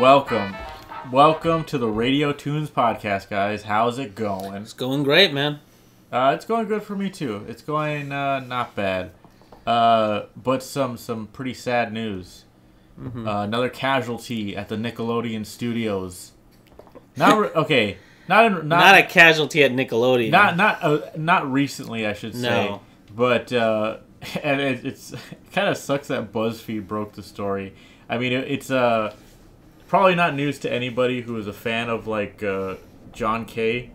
Welcome. Welcome to the Radio Toons podcast, guys. How's it going? It's going great, man. It's going good for me, too. It's going not bad. But some pretty sad news. Mm-hmm. Another casualty at the Nickelodeon studios. Not a casualty at Nickelodeon. Not recently, I should say. No. But and it kind of sucks that BuzzFeed broke the story. I mean, it's probably not news to anybody who is a fan of like John Kay,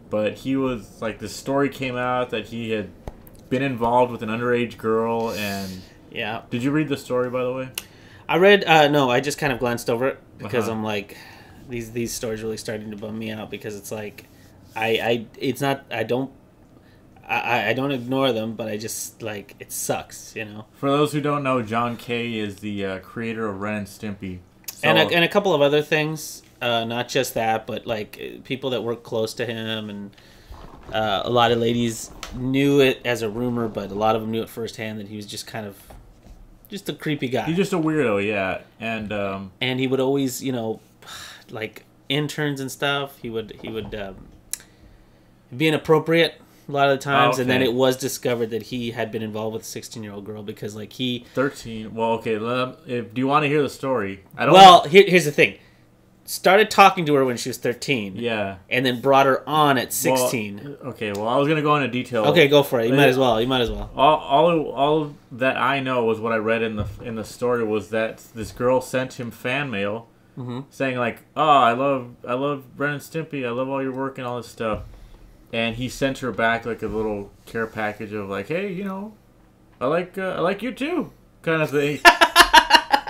but he was like, the story came out that he had been involved with an underage girl. And yeah. Did you read the story, by the way? I read no, I just kind of glanced over it because I'm like, these stories really starting to bum me out, because it's like I don't ignore them, but I just, like, it sucks, you know. For those who don't know, John Kay is the creator of Ren and Stimpy. So, and a couple of other things, not just that, but like people that work close to him, and a lot of ladies knew it as a rumor, but a lot of them knew it firsthand that he was just kind of just a creepy guy. He's just a weirdo, yeah. And he would always, you know, like interns and stuff, he would be inappropriate a lot of the times. Okay. And then it was discovered that he had been involved with a 16-year-old girl, because like 13. Well, okay. Do you want to hear the story? Here's the thing. Started talking to her when she was 13. Yeah. And then brought her on at 16. Well, okay. Well, I was gonna go into detail. Okay, go for it. You might as well. All that I know was what I read in the story was that this girl sent him fan mail, saying like, "Oh, I love Ren and Stimpy. I love all your work and all this stuff." And he sent her back like a little care package of like, "Hey, you know, I like you too," kind of thing.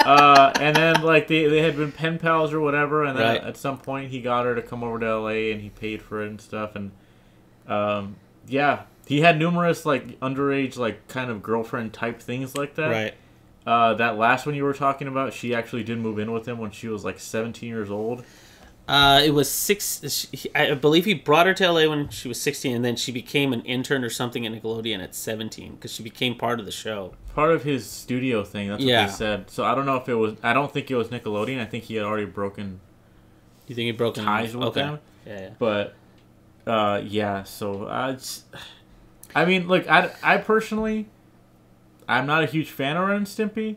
And then like they had been pen pals or whatever, and then at some point he got her to come over to LA and he paid for it and stuff. And yeah, he had numerous like underage like kind of girlfriend type things like that. Right. That last one you were talking about, she actually did move in with him when she was like 17 years old. It was I believe he brought her to LA when she was 16, and then she became an intern or something at Nickelodeon at 17, because she became part of the show. Part of his studio thing, that's what they said. So I don't know if it was, I don't think it was Nickelodeon. I think he had already broken You think he broke ties with them. Yeah. But, yeah, so, I mean, look, I personally, I'm not a huge fan of Ren and Stimpy,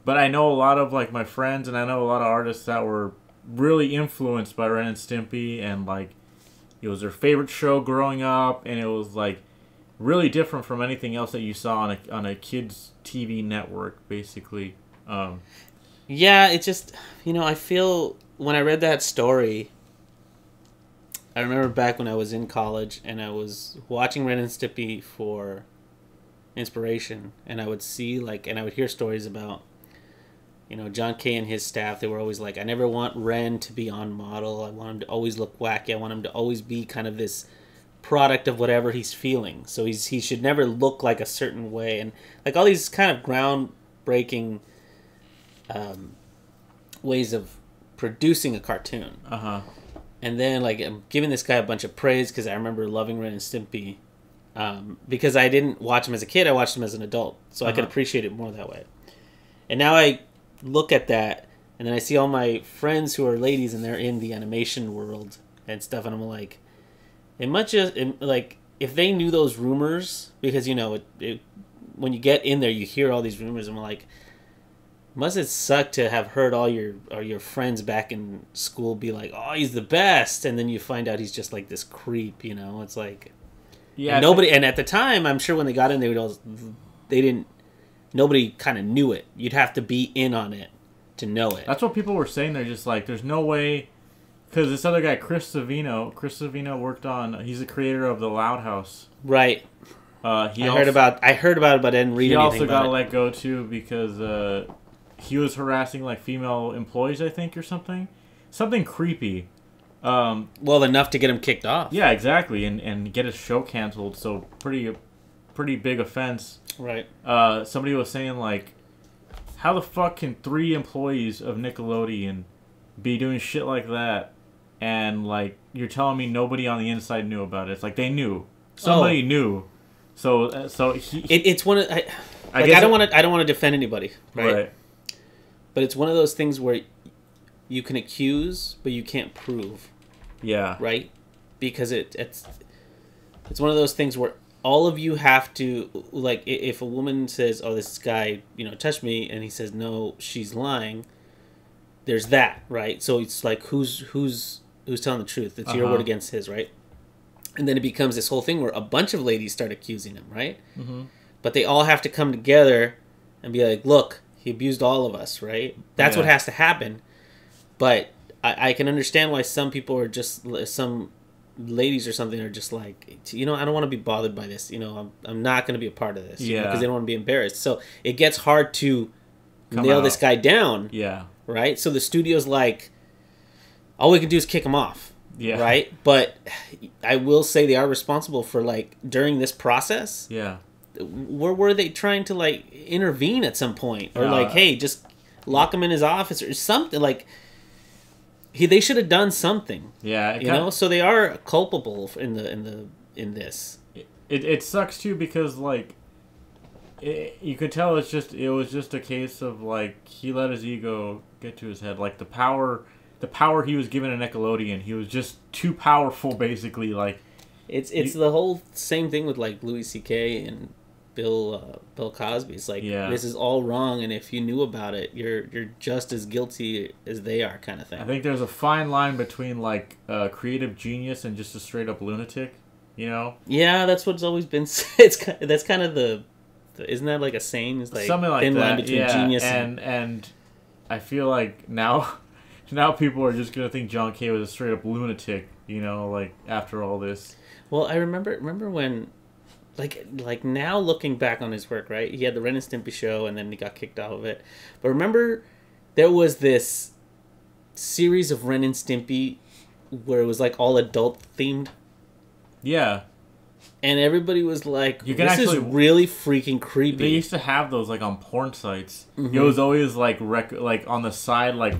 but I know a lot of, like, my friends, and I know a lot of artists that were really influenced by Ren and Stimpy, and like it was their favorite show growing up, and it was like really different from anything else that you saw on a kids TV network, basically. Yeah, it just, you know, I feel when I read that story, I remember back when I was in college and I was watching Ren and Stimpy for inspiration, and I would see and I would hear stories about, you know, John Kay and his staff. They were always like, I never want Ren to be on model. I want him to always look wacky. I want him to always be kind of this product of whatever he's feeling. So he should never look like a certain way. And like all these kind of groundbreaking ways of producing a cartoon. And then like I'm giving this guy a bunch of praise because I remember loving Ren and Stimpy. Because I didn't watch him as a kid. I watched him as an adult. So I could appreciate it more that way. And now I look at that, and then I see all my friends who are ladies, and they're in the animation world and stuff, and I'm like, it must just, like, if they knew those rumors, because, you know, when you get in there, you hear all these rumors, and I'm like, must it suck to have heard all your friends back in school be like, oh, he's the best, and then you find out he's just like this creep, you know? It's like, yeah, and at the time, I'm sure when they got in, nobody kind of knew it. You'd have to be in on it to know it. That's what people were saying. They're just like, there's no way, because this other guy, Chris Savino worked on. He's the creator of the Loud House. Right. I heard about it, but I didn't read anything about it. He also got let go too because he was harassing like female employees, I think, or something creepy. Well, enough to get him kicked off. Yeah, exactly, and get his show canceled. So pretty big offense. Right. Somebody was saying, like, how the fuck can 3 employees of Nickelodeon be doing shit like that? And, like, you're telling me nobody on the inside knew about it. It's like, they knew. Somebody knew. So it's one of... I don't want to defend anybody, right? But it's one of those things where you can accuse, but you can't prove. Yeah. Right? Because it's one of those things where all of you have to, like, if a woman says, "Oh, this guy, touched me," and he says, "No, she's lying." There's that, right? So it's like, who's telling the truth? It's your word against his, right? And then it becomes this whole thing where a bunch of ladies start accusing him, right? Mm-hmm. But they all have to come together and be like, "Look, he abused all of us," right? That's what has to happen. But I can understand why some people are just, some ladies or something are just like, I don't want to be bothered by this. I'm not going to be a part of this. Because they don't want to be embarrassed. So it gets hard to nail this guy down. Yeah. Right? So the studio's like, all we can do is kick him off. Yeah. Right? But I will say they are responsible for, like, during this process. Yeah. Were they trying to, like, intervene at some point? Or like, hey, just lock him in his office or something. Like, they should have done something. Yeah. So they are culpable in this. It sucks too because, like, you could tell it was just a case of, like, he let his ego get to his head. Like, the power he was given in Nickelodeon, he was just too powerful, basically. Like, it's the whole same thing with, like, Louis C.K. and Bill Cosby. It's like, this is all wrong, and if you knew about it, you're just as guilty as they are, kind of thing. I think there's a fine line between, like, creative genius and just a straight up lunatic. Yeah, that's what's always been. That's kind of the. Isn't that like a saying? It's like something like thin that. line between genius and I feel like now people are just gonna think John Kay was a straight up lunatic. Like, after all this. Well, I remember when, like now looking back on his work, right? He had the Ren and Stimpy show, and then he got kicked out of it. But remember, there was this series of Ren and Stimpy where it was like all adult themed. Yeah. And everybody was like, this is really freaking creepy. They used to have those, like, on porn sites. Mm-hmm. It was always, like, on the side, like,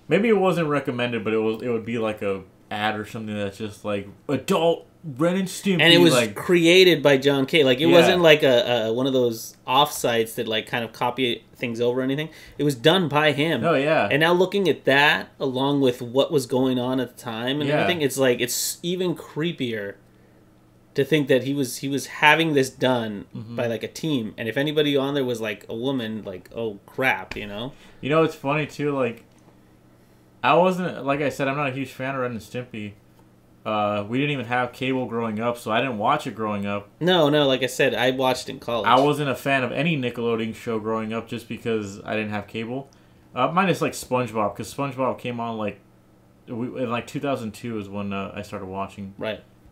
maybe it wasn't recommended, but it would be, like, a ad or something that's just, like, adult Ren and Stimpy. And it was, like, created by John Kay. Like, it wasn't, like, a one of those off-sites that, like, kind of copy things over or anything. It was done by him. Oh, yeah. And now looking at that, along with what was going on at the time and everything, it's, like, it's even creepier to think that he was having this done by, like, a team, and if anybody on there was, like, a woman, like, oh crap, it's funny too. Like, I wasn't, like I said, I'm not a huge fan of Ren and Stimpy. We didn't even have cable growing up, so I didn't watch it growing up. No, like I said, I watched it in college. I wasn't a fan of any Nickelodeon show growing up just because I didn't have cable. Minus, like, SpongeBob, because SpongeBob came on, like, in, like, 2002 is when I started watching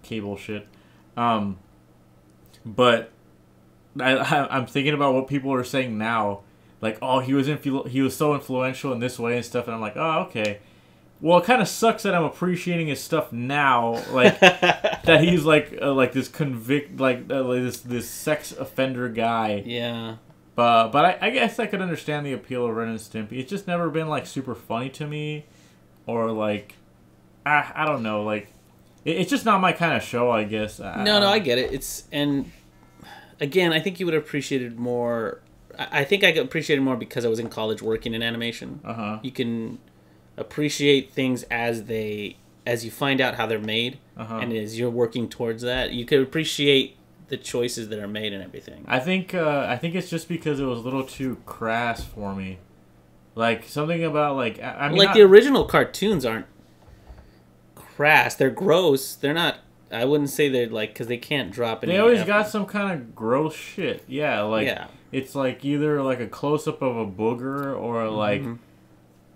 cable shit. But I'm thinking about what people are saying now, like, oh, he was so influential in this way and stuff, and I'm like, oh, okay. Well, it kind of sucks that I'm appreciating his stuff now, like that he's like this this sex offender guy. Yeah. But I guess I could understand the appeal of Ren and Stimpy. It's just never been, like, super funny to me, or, like, I don't know, like. It's just not my kind of show, I guess. No, I get it. And again, I think you would have appreciated more. I think I appreciated more because I was in college working in animation. You can appreciate things as you find out how they're made, and as you're working towards that, you could appreciate the choices that are made and everything. I think it's just because it was a little too crass for me. Like, something about, like, I mean, the original cartoons aren't crass. They're gross. They're not. I wouldn't say they're, like, because they can't drop any. They always got some kind of gross shit. Yeah, like, it's like either like a close up of a booger or like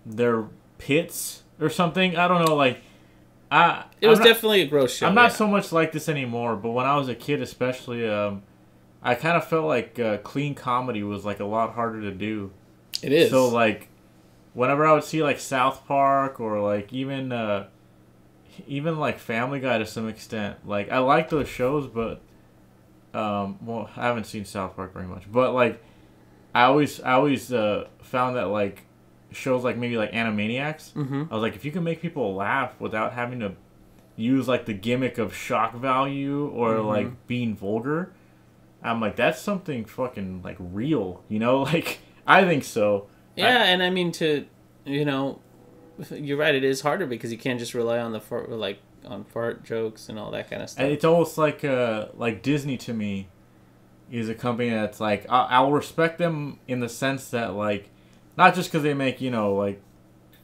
their pits or something. I don't know. Like, it was definitely a gross show. I'm not so much like this anymore, but when I was a kid, especially, I kind of felt like clean comedy was, like, a lot harder to do. It is. So, like, whenever I would see, like, South Park or, like, even like Family Guy to some extent, like, I like those shows, but well, I haven't seen South Park very much, but, like, I always found that, like, shows like maybe like Animaniacs, I was like, if you can make people laugh without having to use, like, the gimmick of shock value or like being vulgar, I'm like, that's something fucking, like, real, like, I think so. Yeah, and I mean, you're right. It is harder because you can't just rely on the on fart jokes and all that kind of stuff. It's almost like Disney to me is a company that's like I'll respect them in the sense that like not just because they make like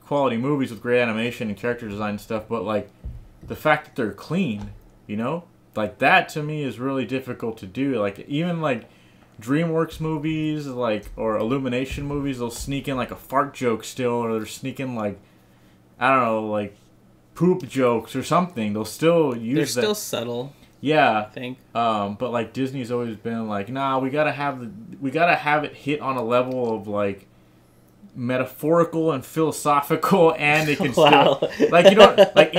quality movies with great animation and character design and stuff, but like the fact that they're clean, like that to me is really difficult to do. Like even like DreamWorks movies, like or Illumination movies, they'll sneak in like a fart joke still, or they're sneaking like I don't know, like poop jokes or something. They'll still use. They're still subtle. Yeah, I think. But like Disney's always been like, nah, we gotta have it hit on a level of like metaphorical and philosophical, and it can Wow. still like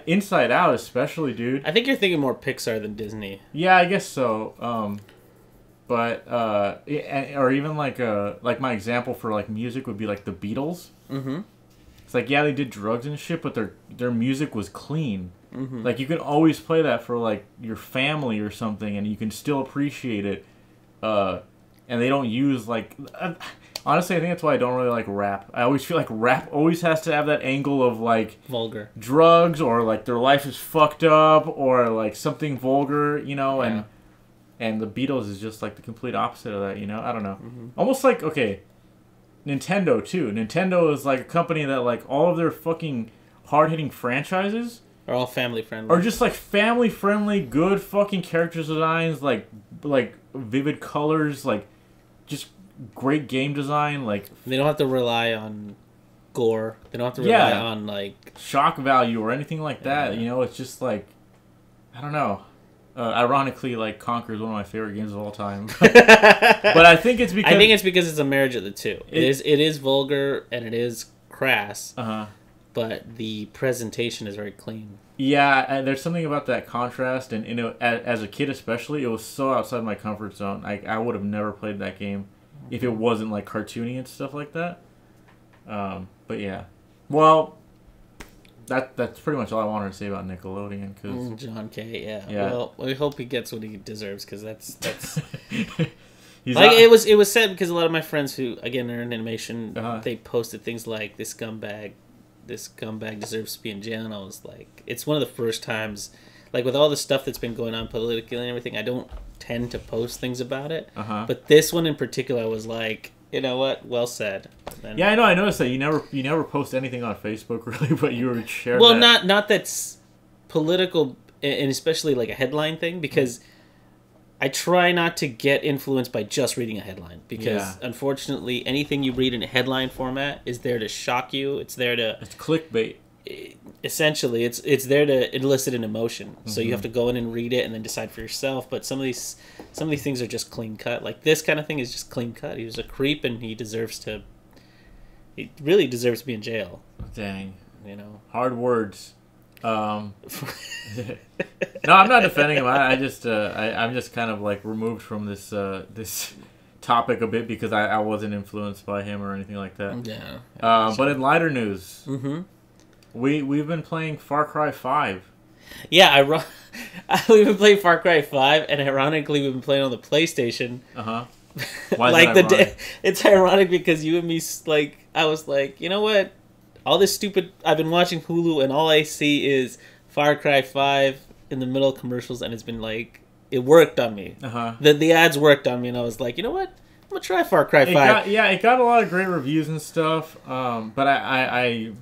Inside Out especially, dude. I think you're thinking more Pixar than Disney. Yeah, I guess so. But or even like my example for like music would be like the Beatles. Mm-hmm. It's like, yeah, they did drugs and shit, but their music was clean. Mm-hmm. Like you can always play that for like your family or something, and you can still appreciate it. And they don't use like. Honestly, I think that's why I don't really like rap. I always feel like rap always has to have that angle of like vulgar drugs, or like their life is fucked up, or like something vulgar, Yeah. And the Beatles is just like the complete opposite of that, I don't know. Mm-hmm. Almost like, okay, Nintendo too. Nintendo is like a company that like all of their fucking hard-hitting franchises are all family friendly. are just like family friendly, good fucking character designs, like vivid colors, like just great game design, like they don't have to rely on gore. They don't have to rely on like shock value or anything like that. It's just like I don't know. Ironically, like Conquer is one of my favorite games of all time. But I think it's because it's a marriage of the two. It is vulgar and it is crass. Uh-huh. But the presentation is very clean. Yeah, and there's something about that contrast, and as a kid especially, it was so outside my comfort zone. I would have never played that game if it wasn't like cartoony and stuff like that. But yeah, well, that's pretty much all I wanted to say about Nickelodeon. Cause John K. Yeah. Yeah. Well, we hope he gets what he deserves because that's He's like not, it was sad because a lot of my friends who again are in animation, Uh-huh. they posted things like this scumbag deserves to be in jail, and I was like, it's one of the first times, like with all the stuff that's been going on politically and everything, I don't tend to post things about it. Uh-huh. But this one in particular, I was like, you know what? Well said. And, yeah, I know. I noticed that you never post anything on Facebook really, but you were sharing. Well, that. not that's political, and especially like a headline thing, because I try not to get influenced by just reading a headline, because unfortunately anything you read in a headline format is there to shock you. It's clickbait. Essentially, it's there to elicit an emotion. So you have to go in and read it and then decide for yourself. But some of these things are just clean cut. Like this kind of thing is just clean cut. He was a creep and he really deserves to be in jail. Dang. Hard words. No, I'm not defending him. I'm just kind of like removed from this topic a bit because I wasn't influenced by him or anything like that. Yeah. But in lighter news, we've been playing Far Cry 5. Yeah, we've been playing Far Cry 5, and ironically, we've been playing on the PlayStation. Uh-huh. Why is like that ironic? It's ironic because you and me, like, I was like, you know what? All this stupid. I've been watching Hulu, and all I see is Far Cry 5 in the middle of commercials, and it's been like, it worked on me. Uh-huh. The ads worked on me, and I was like, you know what? I'm gonna try Far Cry 5. It got a lot of great reviews and stuff. But I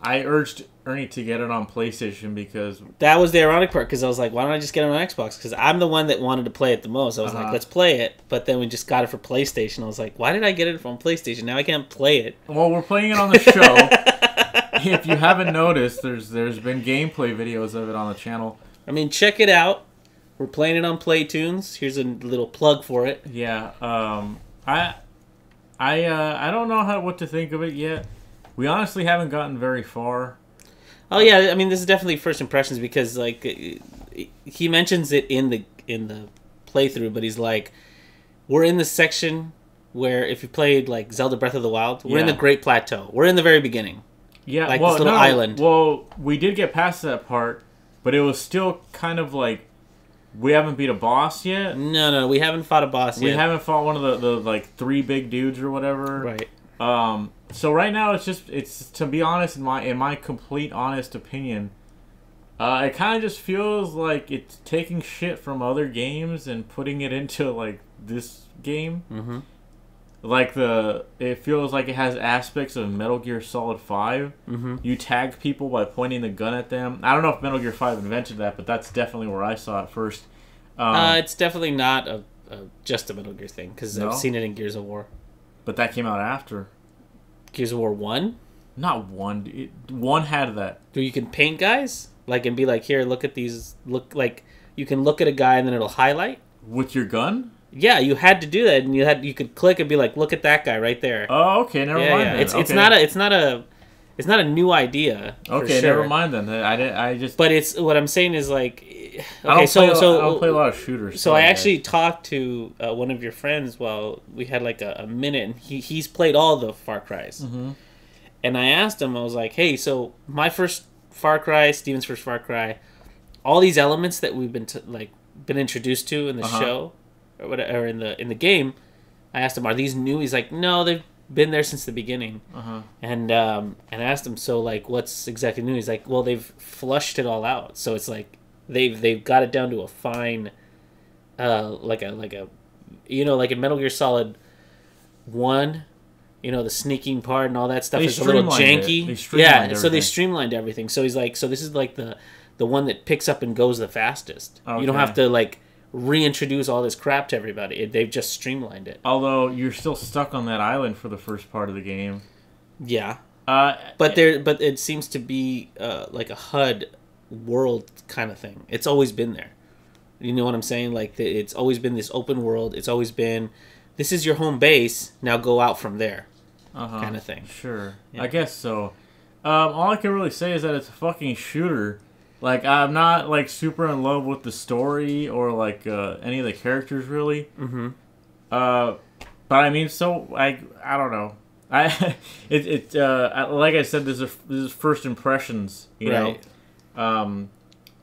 urged Ernie to get it on PlayStation because that was the ironic part, because I was like, why don't I just get it on Xbox? Because I'm the one that wanted to play it the most. I was like, let's play it. But then we just got it for PlayStation. I was like, why did I get it from PlayStation? Now I can't play it. Well, we're playing it on the show. If you haven't noticed, there's been gameplay videos of it on the channel. I mean, check it out. We're playing it on Toons. Here's a little plug for it. Yeah. I don't know what to think of it yet. We honestly haven't gotten very far. Oh yeah, I mean, this is definitely first impressions because like he mentions it in the playthrough, but he's like, we're in the section where if you played like Zelda Breath of the Wild, we're in the Great Plateau. We're in the very beginning. Yeah, like this little island. Well, we did get past that part, but it was still kind of like we haven't beat a boss yet. No, we haven't fought a boss yet. We haven't fought one of the like 3 big dudes or whatever. Right. So right now it's to be honest, in my complete honest opinion, it kind of just feels like it's taking shit from other games and putting it into like this game. Mm-hmm. Like it feels like it has aspects of Metal Gear Solid 5. Mm-hmm. You tag people by pointing the gun at them. I don't know if Metal Gear 5 invented that, but that's definitely where I saw it first. It's definitely not just a Metal Gear thing, because No? I've seen it in Gears of War. But that came out after. Gears of War 1? Not 1. 1 had that. Do you can paint guys? Like, and be like, here, look at these. Look, like, you can look at a guy and then it'll highlight? With your gun? Yeah, you had to do that, and you could click and be like, look at that guy right there. Oh, okay, never mind. Yeah. Then. It's not a new idea. Okay, for sure. never mind then. I just. But it's what I'm saying is like, okay, I don't so play a lot of shooters. So I actually talked to one of your friends while we had like a minute, and he's played all the Far Cries, mm-hmm. and I asked him, I was like, hey, so my first Far Cry, Steven's first Far Cry, all these elements that we've been introduced to in the show, or whatever, in the game, I asked him, are these new? He's like, no, they've been there since the beginning. And I asked him, so like, what's exactly new? He's like, well, they've flushed it all out, so it's like they've got it down to a fine, like a, you know, like in Metal Gear Solid 1, you know, the sneaking part and all that stuff is a little janky. So they streamlined everything. So he's like, so this is like the one that picks up and goes the fastest. Okay. You don't have to like reintroduce all this crap to everybody. They've just streamlined it. Although you're still stuck on that island for the first part of the game. Yeah. But it seems to be like a HUD world kind of thing. It's always been there. You know what I'm saying? Like it's always been this open world. It's always been, this is your home base. Now go out from there, kind of thing. Sure, yeah. I guess so. All I can really say is that it's a fucking shooter. Like, I'm not like super in love with the story or like any of the characters really. Mm-hmm. But I mean, so I don't know. Like I said, this is first impressions, you know.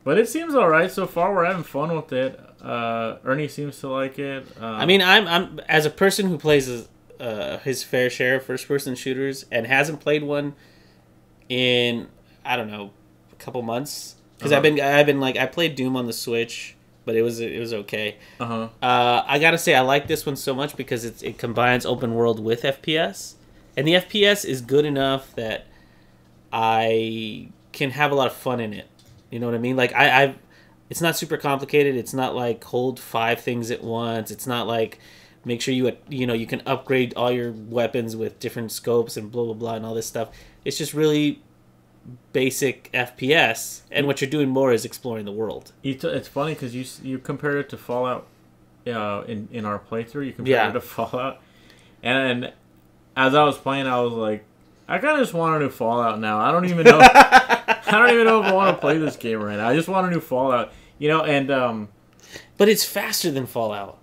But it seems alright so far. We're having fun with it. Ernie seems to like it. I mean, I'm as a person who plays his fair share of first-person shooters and hasn't played one in, I don't know, a couple months. Because I've been like, I played Doom on the Switch, but it was okay. I gotta say, I like this one so much because it combines open world with FPS, and the FPS is good enough that I can have a lot of fun in it. You know what I mean? Like it's not super complicated. It's not like hold 5 things at once. It's not like make sure you can upgrade all your weapons with different scopes and blah blah blah and all this stuff. It's just really basic FPS, and what you're doing more is exploring the world. It's funny because you compared it to Fallout in our playthrough. You compared it to Fallout, and as I was playing, I was like, I kind of just want a new Fallout now. I don't even know. I don't even know if I want to play this game right now. I just want a new Fallout, you know. And but it's faster than Fallout.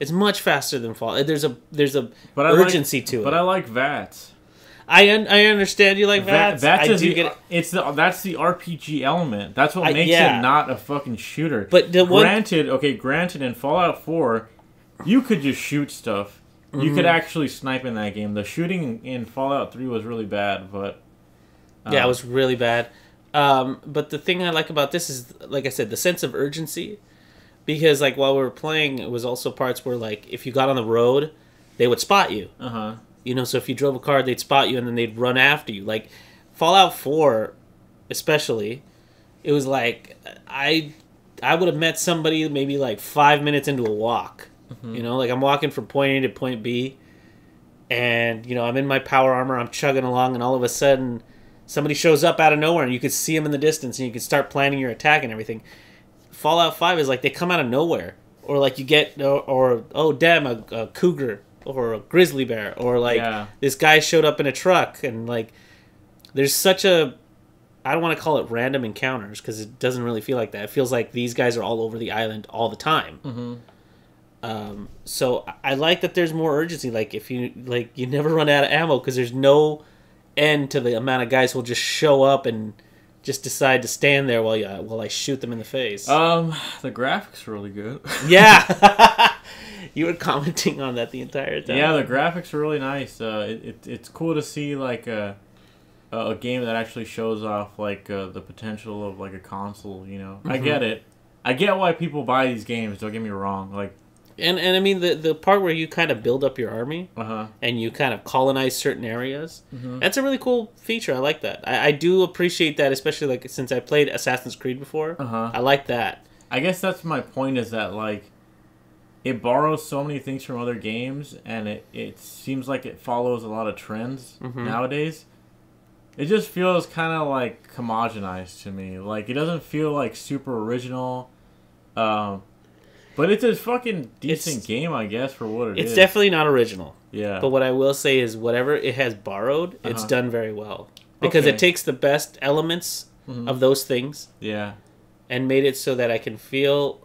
It's much faster than Fallout. There's a urgency to it. But I like VATS. I understand you like VATS. That's the RPG element. That's what makes it not a fucking shooter. But granted, in Fallout 4, you could just shoot stuff. Mm-hmm. You could actually snipe in that game. The shooting in Fallout 3 was really bad, but yeah, it was really bad. But the thing I like about this is, like I said, the sense of urgency. Because like while we were playing, it was also parts where like if you got on the road, they would spot you. You know, so if you drove a car, they'd spot you and then they'd run after you. Like Fallout 4, especially, it was like I would have met somebody maybe like 5 minutes into a walk. Mm-hmm. You know, like I'm walking from point A to point B, and you know I'm in my power armor, I'm chugging along, and all of a sudden somebody shows up out of nowhere, and you could see them in the distance, and you can start planning your attack and everything. Fallout 5 is like they come out of nowhere, or like you get, or oh damn, a cougar. Or a grizzly bear, or like this guy showed up in a truck, and like there's such a, I don't want to call it random encounters because it doesn't really feel like that. It feels like these guys are all over the island all the time. Mm-hmm. So I like that there's more urgency. Like if you never run out of ammo because there's no end to the amount of guys who will just show up and just decide to stand there while I shoot them in the face. The graphics are really good. Yeah. You were commenting on that the entire time. Yeah, the graphics are really nice. It's cool to see like a game that actually shows off like the potential of like a console. You know, I get it. I get why people buy these games. Don't get me wrong. Like, and I mean the part where you kind of build up your army and you kind of colonize certain areas. That's a really cool feature. I like that. I do appreciate that, especially like since I played Assassin's Creed before. I like that. I guess that's my point. Is that like it borrows so many things from other games, and it seems like it follows a lot of trends nowadays. It just feels kind of like homogenized to me. Like it doesn't feel like super original. But it's a fucking decent game, I guess, for what it is. It's definitely not original. Yeah. But what I will say is whatever it has borrowed, it's done very well. Because it takes the best elements of those things. Yeah. And made it so that I can feel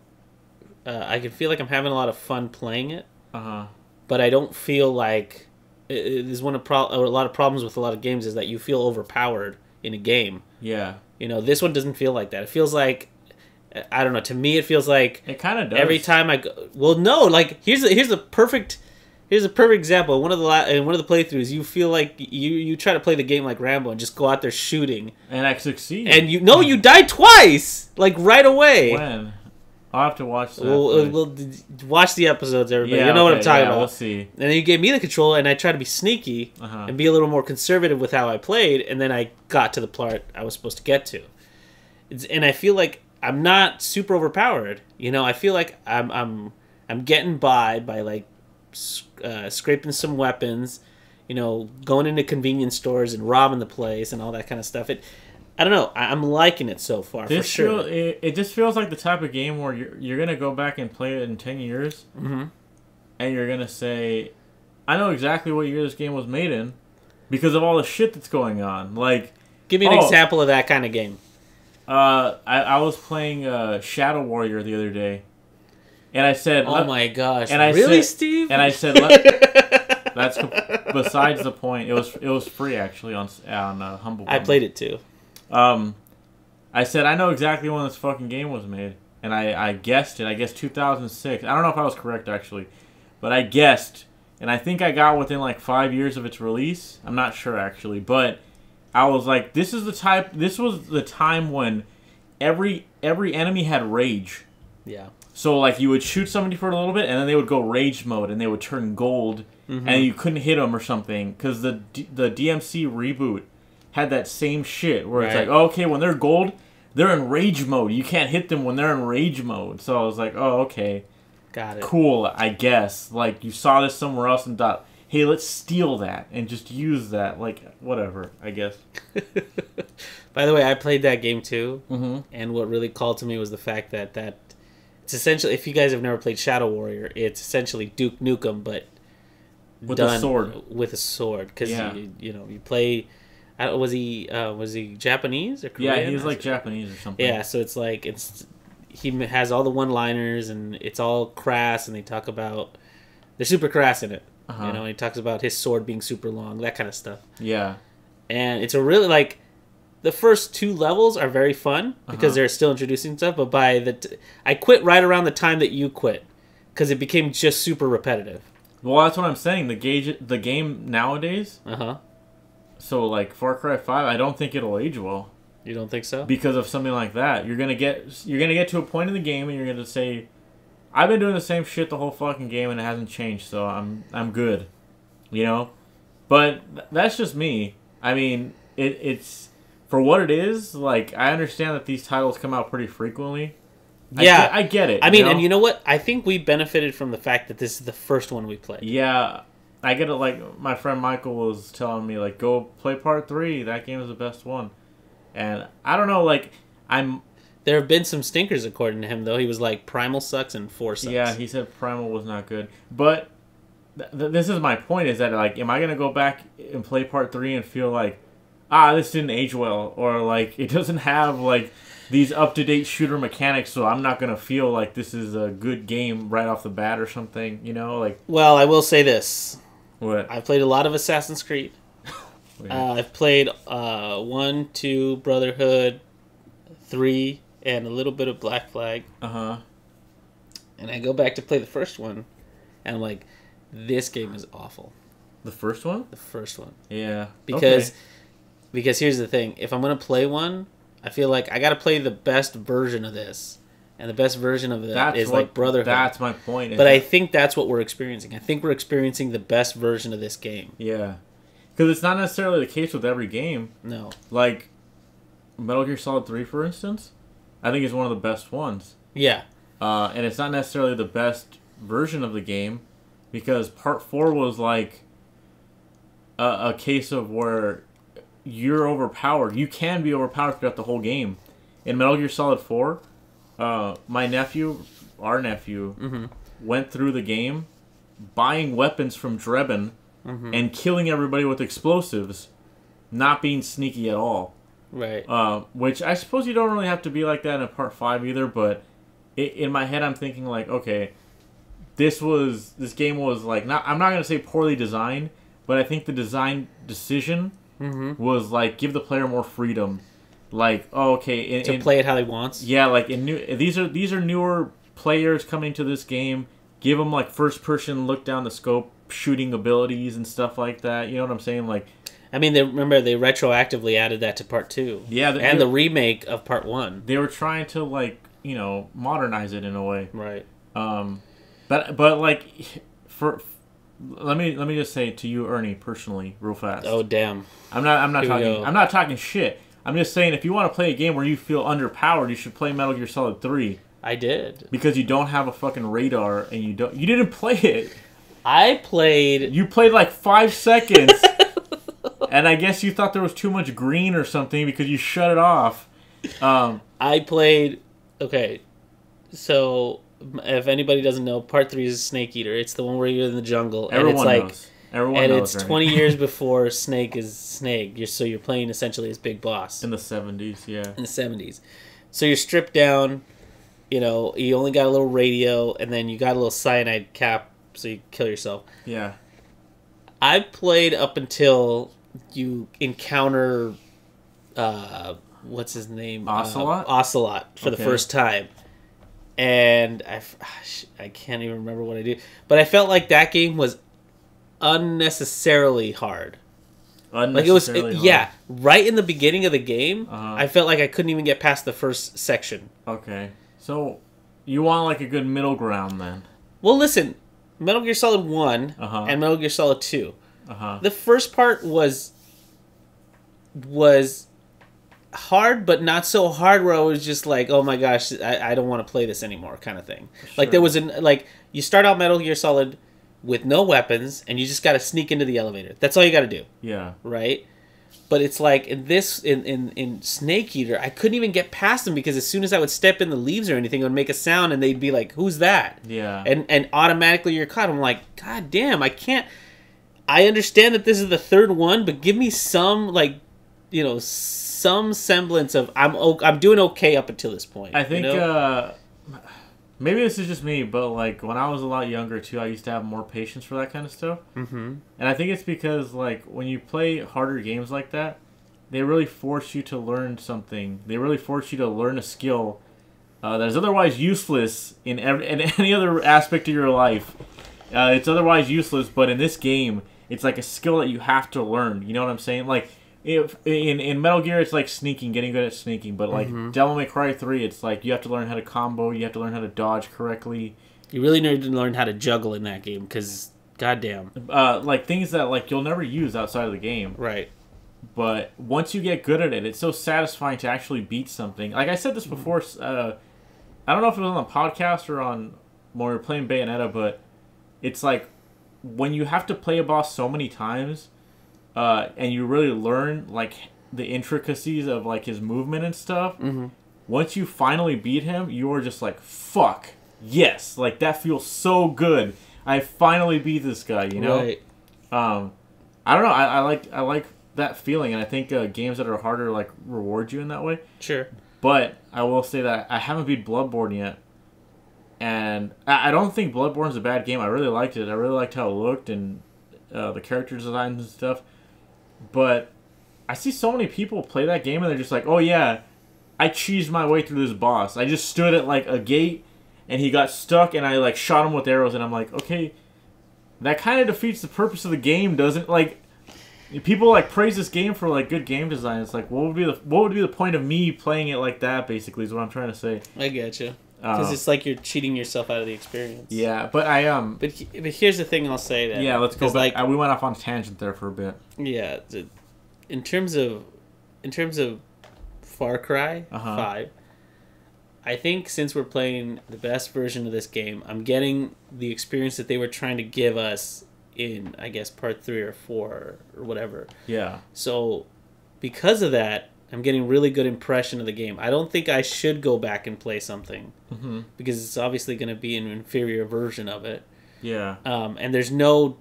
like I'm having a lot of fun playing it. But I don't feel like there's a lot of problems with a lot of games is that you feel overpowered in a game. Yeah. You know, this one doesn't feel like that. It feels like I don't know. To me, it feels like it kind of does. Every time I go, well, no. Like here's a perfect example. In one of the playthroughs, you feel like you try to play the game like Rambo and just go out there shooting, and I succeed. And you die twice, like right away. When? I'll have to watch that. We'll watch the episodes, everybody. Yeah, you know what I'm talking about. We'll see. And then you gave me the control, and I tried to be sneaky and be a little more conservative with how I played, and then I got to the part I was supposed to get to. And I feel like I'm not super overpowered. You know, I feel like I'm getting by like scraping some weapons, you know, going into convenience stores and robbing the place and all that kind of stuff. I don't know. I'm liking it so far, for sure. It just feels like the type of game where you're going to go back and play it in 10 years, and you're going to say, I know exactly what year this game was made in because of all the shit that's going on. Like, give me an example of that kind of game. I was playing Shadow Warrior the other day, and I said, "Oh my gosh, and I really, said, Steve?" And I said, "That's besides the point. It was free actually on Humble Bundle. I played it too. I said I know exactly when this fucking game was made, and I guessed it. I guessed 2006. I don't know if I was correct actually, but I guessed, and I think I got within like 5 years of its release. I'm not sure actually, but I was like, this was the time when every enemy had rage. Yeah. So like you would shoot somebody for a little bit, and then they would go rage mode, and they would turn gold, and you couldn't hit them or something because the DMC reboot had that same shit where it's like, oh, okay, when they're gold, they're in rage mode. You can't hit them when they're in rage mode. So I was like, oh, okay, got it. Cool, I guess. Like you saw this somewhere else and thought, hey, let's steal that and just use that. Like whatever, I guess. By the way, I played that game too, and what really called to me was the fact that it's essentially, if you guys have never played Shadow Warrior, it's essentially Duke Nukem, but with a sword. With a sword, because you play. Was he Japanese or Korean? Yeah, he was like Japanese or something. Yeah, so it's like he has all the one-liners and it's all crass, and they talk about they're super crass in it. You know, he talks about his sword being super long, that kind of stuff. Yeah, and it's a really like the first 2 levels are very fun because they're still introducing stuff. But by I quit right around the time that you quit because it became just super repetitive. Well, that's what I'm saying. The game nowadays. So like Far Cry 5, I don't think it'll age well. You don't think so? Because of something like that, you're gonna get to a point in the game and you're gonna say, I've been doing the same shit the whole fucking game and it hasn't changed, so I'm good, you know. But that's just me. I mean, it's for what it is. Like I understand that these titles come out pretty frequently. Yeah, I get it. I mean, and you know what? I think we benefited from the fact that this is the first one we played. Yeah. I get it. Like my friend Michael was telling me, like, go play part 3. That game is the best one. And I don't know, like, there have been some stinkers according to him, though. He was like, Primal sucks and 4 sucks. Yeah, he said Primal was not good. But this is my point: is that like, am I gonna go back and play part 3 and feel like, this didn't age well, or like it doesn't have like these up-to-date shooter mechanics, so I'm not gonna feel like this is a good game right off the bat or something, you know? Like, well, I will say this. What? I've played a lot of Assassin's Creed. I've played 1, 2, Brotherhood, 3, and a little bit of Black Flag. And I go back to play the first one, and I'm like, this game is awful. The first one? The first one. Yeah. Because here's the thing. If I'm going to play one, I feel like I got to play the best version of this. And the best version of that is like Brotherhood. That's my point. But I think that's what we're experiencing. I think we're experiencing the best version of this game. Yeah. Because it's not necessarily the case with every game. No. Like, Metal Gear Solid 3, for instance, I think is one of the best ones. Yeah. And it's not necessarily the best version of the game, because Part 4 was like a case of where you're overpowered. You can be overpowered throughout the whole game. In Metal Gear Solid 4, our nephew, went through the game buying weapons from Drebin and killing everybody with explosives, not being sneaky at all. Right. Which I suppose you don't really have to be like that in Part 5 either, but in my head I'm thinking like, okay, this game was like, I'm not going to say poorly designed, but I think the design decision was like, give the player more freedom. Like, oh, okay, to play it how he wants. Yeah, like these are newer players coming to this game. Give them like first person look down the scope shooting abilities and stuff like that. You know what I'm saying? Like, I mean, they retroactively added that to Part 2. Yeah, and the remake of Part 1. They were trying to like, modernize it in a way. Right. But like let me just say to you, Ernie, personally, real fast. Oh damn. I'm not talking shit. I'm just saying, if you want to play a game where you feel underpowered, you should play Metal Gear Solid 3. I did. Because you don't have a fucking radar, and you didn't play it. You played like 5 seconds, and I guess you thought there was too much green or something because you shut it off. Okay, so if anybody doesn't know, Part 3 is Snake Eater. It's the one where you're in the jungle. Everyone and it's knows. Everyone knows, it's 20 years before Snake is Snake. You're playing essentially as Big Boss. In the 70s, yeah. In the 70s. So you're stripped down, you only got a little radio, and then you got a little cyanide cap so you kill yourself. Yeah. I played up until you encounter, what's his name? Ocelot? Ocelot for the first time. And I can't even remember what I did. But I felt like that game was unnecessarily hard. Yeah, right in the beginning of the game, I felt like I couldn't even get past the first section. Okay, so you want like a good middle ground then? Well, listen, Metal Gear Solid 1 and Metal Gear Solid 2. The first part was hard, but not so hard where I was just like, oh my gosh, I don't want to play this anymore kind of thing. Sure. Like there was you start out Metal Gear Solid with no weapons, and you just got to sneak into the elevator. That's all you got to do. Yeah. Right? But it's like, in Snake Eater, I couldn't even get past them, because as soon as I would step in the leaves or anything, it would make a sound, and they'd be like, who's that? Yeah. And automatically you're caught. I'm like, God damn, I can't... I understand that this is the third one, but give me some, some semblance of, I'm doing okay up until this point. I think, maybe this is just me, but like when I was a lot younger too, I used to have more patience for that kind of stuff. Mm-hmm. And I think it's because like when you play harder games like that, they really force you to learn something. They really force you to learn a skill that is otherwise useless in any other aspect of your life. It's otherwise useless, but in this game, it's like a skill that you have to learn. You know what I'm saying? Like, if in Metal Gear, it's like sneaking, getting good at sneaking. But like Devil May Cry 3, it's like you have to learn how to combo, you have to learn how to dodge correctly. You really need to learn how to juggle in that game, because goddamn, like things that like you'll never use outside of the game. Right. But once you get good at it, it's so satisfying to actually beat something. Like I said this before, I don't know if it was on the podcast or on when we were playing Bayonetta, but it's like when you have to play a boss so many times. And you really learn like the intricacies of like his movement and stuff. Mm-hmm. Once you finally beat him, you are just like, fuck, yes, like that feels so good. I finally beat this guy, you know. Right. I don't know. I like that feeling, and I think games that are harder like reward you in that way. Sure. But I will say that I haven't beat Bloodborne yet, and I don't think Bloodborne's a bad game. I really liked it. I really liked how it looked and the character designs and stuff. But I see so many people play that game and they're just like, oh yeah, I cheesed my way through this boss. I just stood at like a gate and he got stuck and I like shot him with arrows, and I'm like, okay, that kind of defeats the purpose of the game, doesn't like. People like praise this game for like good game design. It's like what would be the point of me playing it like that? Basically, is what I'm trying to say. I get you. Because it's like you're cheating yourself out of the experience. Yeah, but But here's the thing I'll say then. Yeah, let's go back. Like, we went off on a tangent there for a bit. Yeah, in terms of Far Cry 5, I think since we're playing the best version of this game, I'm getting the experience that they were trying to give us in, I guess, part 3 or 4 or whatever. Yeah. So, because of that, I'm getting really good impression of the game. I don't think I should go back and play something because it's obviously going to be an inferior version of it. Yeah. And there's no,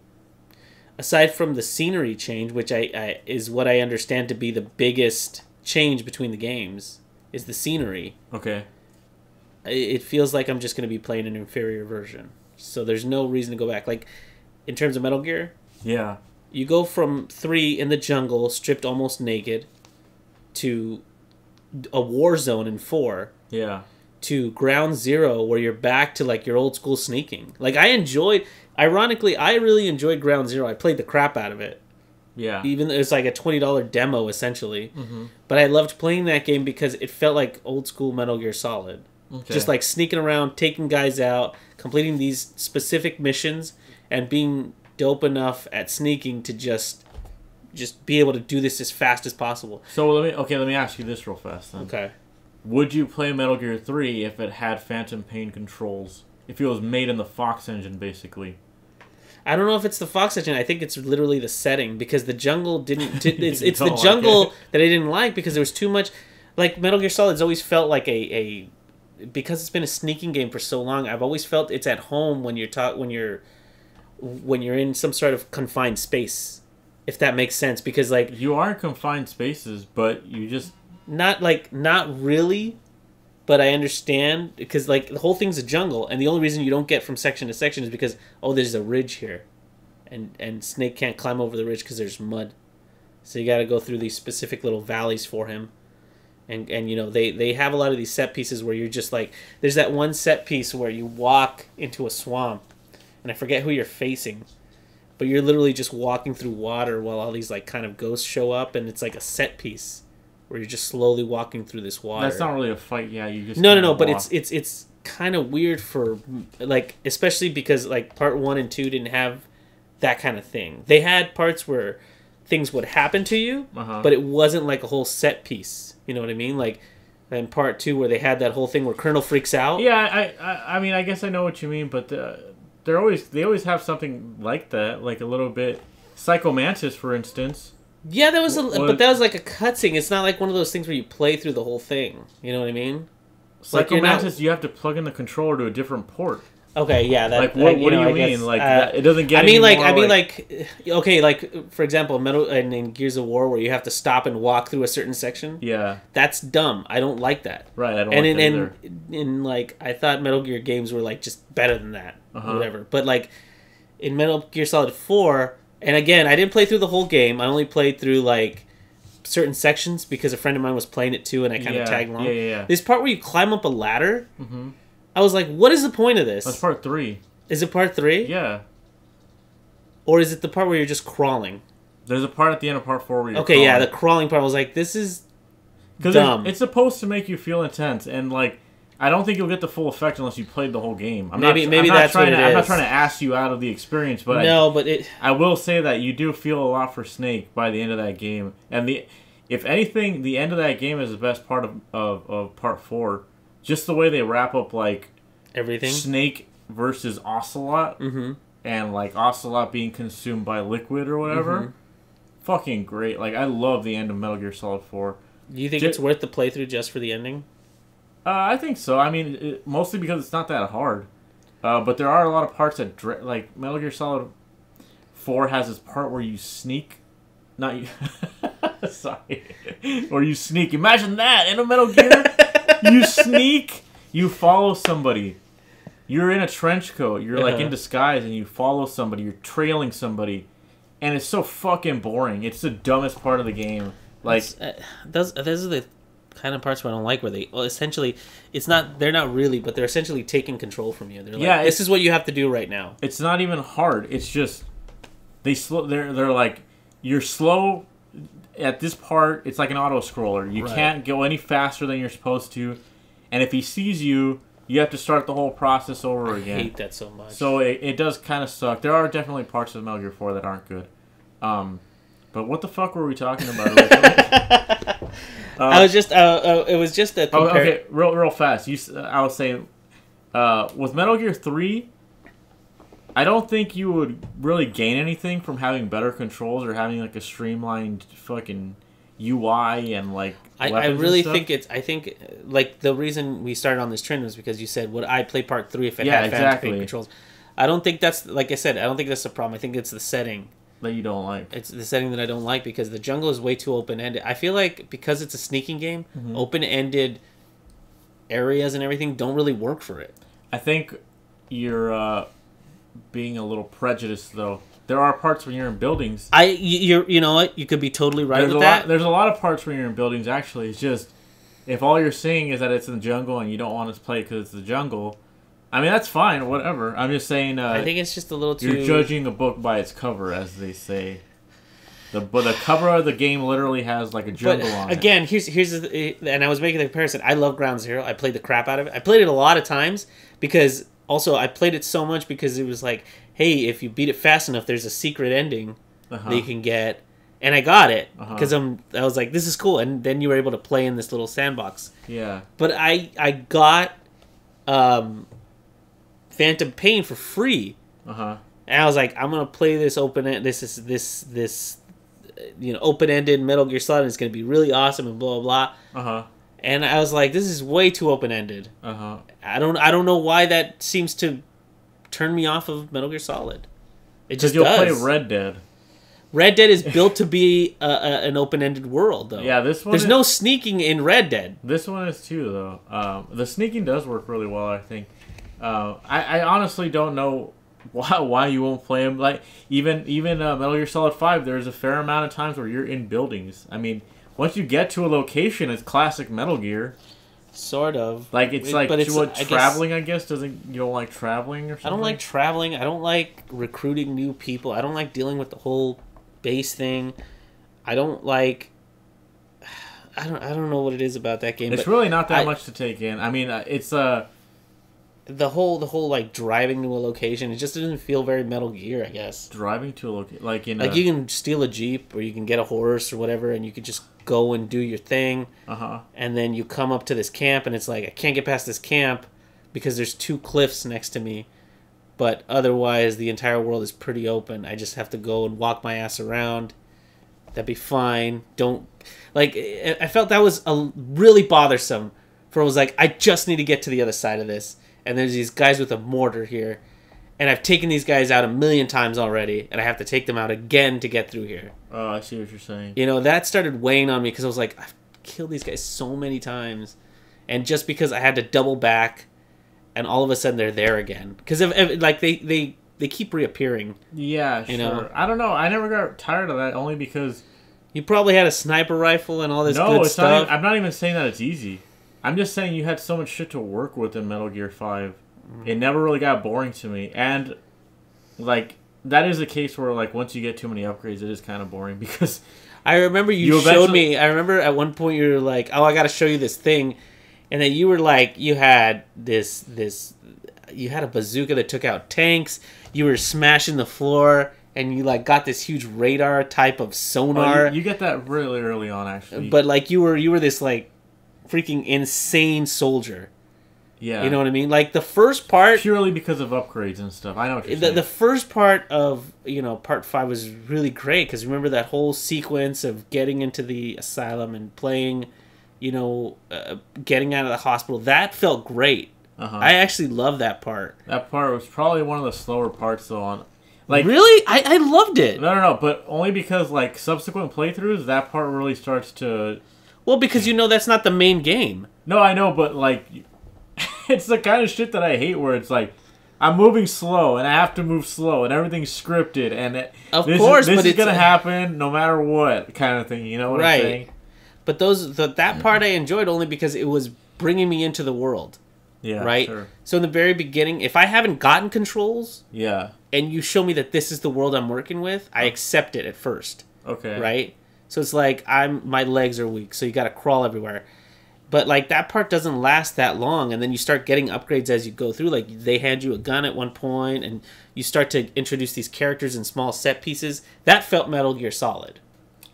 aside from the scenery change, which I is what I understand to be the biggest change between the games, is the scenery. Okay. It feels like I'm just going to be playing an inferior version. So there's no reason to go back. Like, in terms of Metal Gear, yeah, you go from 3 in the jungle, stripped almost naked, to a war zone in 4. Yeah. To Ground Zero, where you're back to like your old school sneaking. Like ironically, I really enjoyed Ground Zero. I played the crap out of it. Yeah. Even though it's like a $20 demo essentially. But I loved playing that game because it felt like old school Metal Gear Solid. Okay. Just like sneaking around, taking guys out, completing these specific missions, and being dope enough at sneaking to just be able to do this as fast as possible. So let me ask you this real fast then. Okay. Would you play Metal Gear 3 if it had Phantom Pain controls? If it was made in the Fox engine, basically? I don't know if it's the Fox engine. I think it's literally the setting because the jungle didn't. It's the jungle that I didn't like because there was too much. Like Metal Gear Solid's always felt like a because it's been a sneaking game for so long. I've always felt it's at home when you're in some sort of confined space, if that makes sense. Because like you are in confined spaces, but you just not really. But I understand, because like the whole thing's a jungle, and the only reason you don't get from section to section is because, there's a ridge here. And Snake can't climb over the ridge because there's mud. So you got to go through these specific little valleys for him. And they have a lot of these set pieces where you're just like, there's that one set piece where you walk into a swamp, and I forget who you're facing, but you're literally just walking through water while all these like kind of ghosts show up, and it's like a set piece where you're just slowly walking through this water. That's not really a fight, yeah. You just no. But it's kind of weird for like, especially because like part 1 and 2 didn't have that kind of thing. They had parts where things would happen to you, but it wasn't like a whole set piece. You know what I mean? Like in part 2 where they had that whole thing where Colonel freaks out. Yeah, I mean, I guess I know what you mean, but they always have something like that, like a little bit. Psycho Mantis, for instance. Yeah, but that was like a cutscene. It's not like one of those things where you play through the whole thing. You know what I mean? Psycho Mantis, you have to plug in the controller to a different port. Okay, yeah. What do you mean? Guess, like it doesn't get. Okay, like for example, in Gears of War, where you have to stop and walk through a certain section. Yeah, that's dumb. I don't like that. Right, I don't like that either. And like I thought Metal Gear games were like just better than that, whatever. But like in Metal Gear Solid 4. And again, I didn't play through the whole game. I only played through, like, certain sections because a friend of mine was playing it too, and I kind of tagged along. Yeah. This part where you climb up a ladder, I was like, what is the point of this? That's part 3. Is it part 3? Yeah. Or is it the part where you're just crawling? There's a part at the end of part 4 where you're crawling. Yeah, the crawling part. I was like, this is dumb. It's supposed to make you feel intense, and, like, I don't think you'll get the full effect unless you played the whole game. Maybe that's what it is. I'm not trying to ask you out of the experience, but I will say that you do feel a lot for Snake by the end of that game. And if anything, the end of that game is the best part of part 4. Just the way they wrap up like everything, Snake versus Ocelot, and like Ocelot being consumed by liquid or whatever. Fucking great! Like I love the end of Metal Gear Solid 4. Do you think it's worth the playthrough just for the ending? I think so. I mean, mostly because it's not that hard. But there are a lot of parts that, like, Metal Gear Solid 4 has this part where you sneak. Not you. Sorry. Where you sneak. Imagine that in a Metal Gear. You sneak. You follow somebody. You're in a trench coat. You're, like, in disguise, and you follow somebody. You're trailing somebody. And it's so fucking boring. It's the dumbest part of the game. Like, those are the kind of parts where I don't like, where they essentially, they're not really, but they're essentially taking control from you. They're like, this is what you have to do right now. It's not even hard. It's just they're like, you're slow at this part. It's like an auto scroller. You can't go any faster than you're supposed to, and if he sees you, you have to start the whole process over again. I hate that so much. So it does kind of suck. There are definitely parts of Metal Gear 4 that aren't good. But what the fuck were we talking about? I was just it was just a okay, real fast. I was saying with Metal Gear 3, I don't think you would really gain anything from having better controls or having like a streamlined fucking UI and like I really think I think like the reason we started on this trend was because you said, would I play Part 3 if it had fantastic controls? I don't think that's, like I said, I don't think that's the problem. I think it's the setting that you don't like. It's the setting that I don't like, because the jungle is way too open-ended. I feel like because it's a sneaking game, open-ended areas and everything don't really work for it. I think you're being a little prejudiced, though. There are parts when you're in buildings. You know what? You could be totally right with that. There's a lot of parts when you're in buildings, actually. It's just, if all you're seeing is that it's in the jungle and you don't want to play because it's the jungle, I mean, that's fine, whatever. I'm just saying... I think it's just a little too... You're judging a book by its cover, as they say. But the cover of the game literally has, like, a jungle on it. Again, here's and I was making the comparison. I love Ground Zero. I played the crap out of it. I played it a lot of times because... Also, I played it so much because it was like, hey, if you beat it fast enough, there's a secret ending that you can get. And I got it because I was like, this is cool. And then you were able to play in this little sandbox. Yeah. But I got... Phantom Pain for free, and I was like, I'm gonna play this this open-ended Metal Gear Solid. And it's gonna be really awesome and blah blah blah. And I was like, this is way too open-ended. I don't know why that seems to turn me off of Metal Gear Solid. It just does. You'll play Red Dead. Red Dead is built to be an open-ended world, though. Yeah, this one. There's no sneaking in Red Dead. This one is too, though. The sneaking does work really well, I think. I honestly don't know why you won't play them. Like even Metal Gear Solid 5, there's a fair amount of times where you're in buildings. I mean, once you get to a location, it's classic Metal Gear. Sort of. Like it's like traveling. I guess you don't like traveling or something. I don't like traveling. I don't like recruiting new people. I don't like dealing with the whole base thing. I don't like. I don't know what it is about that game. It's really not that much to take in. I mean, it's the whole like driving to a location, it just doesn't feel very Metal Gear, I guess. Driving to a location, like you can steal a Jeep or you can get a horse or whatever, and you can just go and do your thing. And then you come up to this camp, and it's like, I can't get past this camp because there's 2 cliffs next to me, but otherwise the entire world is pretty open. I just have to go and walk my ass around. That'd be fine. Don't like. I felt that was really bothersome. For it was like, I just need to get to the other side of this. And there's these guys with a mortar here. And I've taken these guys out 1,000,000 times already. And I have to take them out again to get through here. Oh, I see what you're saying. You know, that started weighing on me because I was like, I've killed these guys so many times. And just because I had to double back, and all of a sudden they're there again. Because like they keep reappearing. Yeah, sure. You know? I don't know. I never got tired of that only because... You probably had a sniper rifle and all this good stuff. I'm not even saying that it's easy. I'm just saying you had so much shit to work with in Metal Gear 5. It never really got boring to me. And, like, that is a case where, like, once you get too many upgrades, it is kind of boring because... I remember you showed me... I remember at one point you were like, oh, I got to show you this thing. And then you were like, you had this... You had a bazooka that took out tanks. You were smashing the floor. And you, like, got this huge radar type of sonar. You get that really early on, actually. But, like, you were this, like... freaking insane soldier. Yeah. You know what I mean? Like the first part... Purely because of upgrades and stuff. I know what you're saying. The first part of, Part 5 was really great because remember that whole sequence of getting into the asylum and playing, getting out of the hospital. That felt great. I actually love that part. That part was probably one of the slower parts though on... Like, really? I loved it. No, but only because like subsequent playthroughs, that part really starts to... Well, because that's not the main game. No, I know, but like, it's the kind of shit that I hate where it's like, I'm moving slow and I have to move slow and everything's scripted and this is going to happen no matter what kind of thing. You know what I'm saying? But that part I enjoyed only because it was bringing me into the world. Yeah, right? Sure. So in the very beginning, if I haven't gotten controls, yeah, and you show me that this is the world I'm working with, I accept it at first. Okay. Right? So it's like my legs are weak, so you got to crawl everywhere. But like that part doesn't last that long, and then you start getting upgrades as you go through. Like they hand you a gun at one point, and you start to introduce these characters in small set pieces. That felt Metal Gear Solid.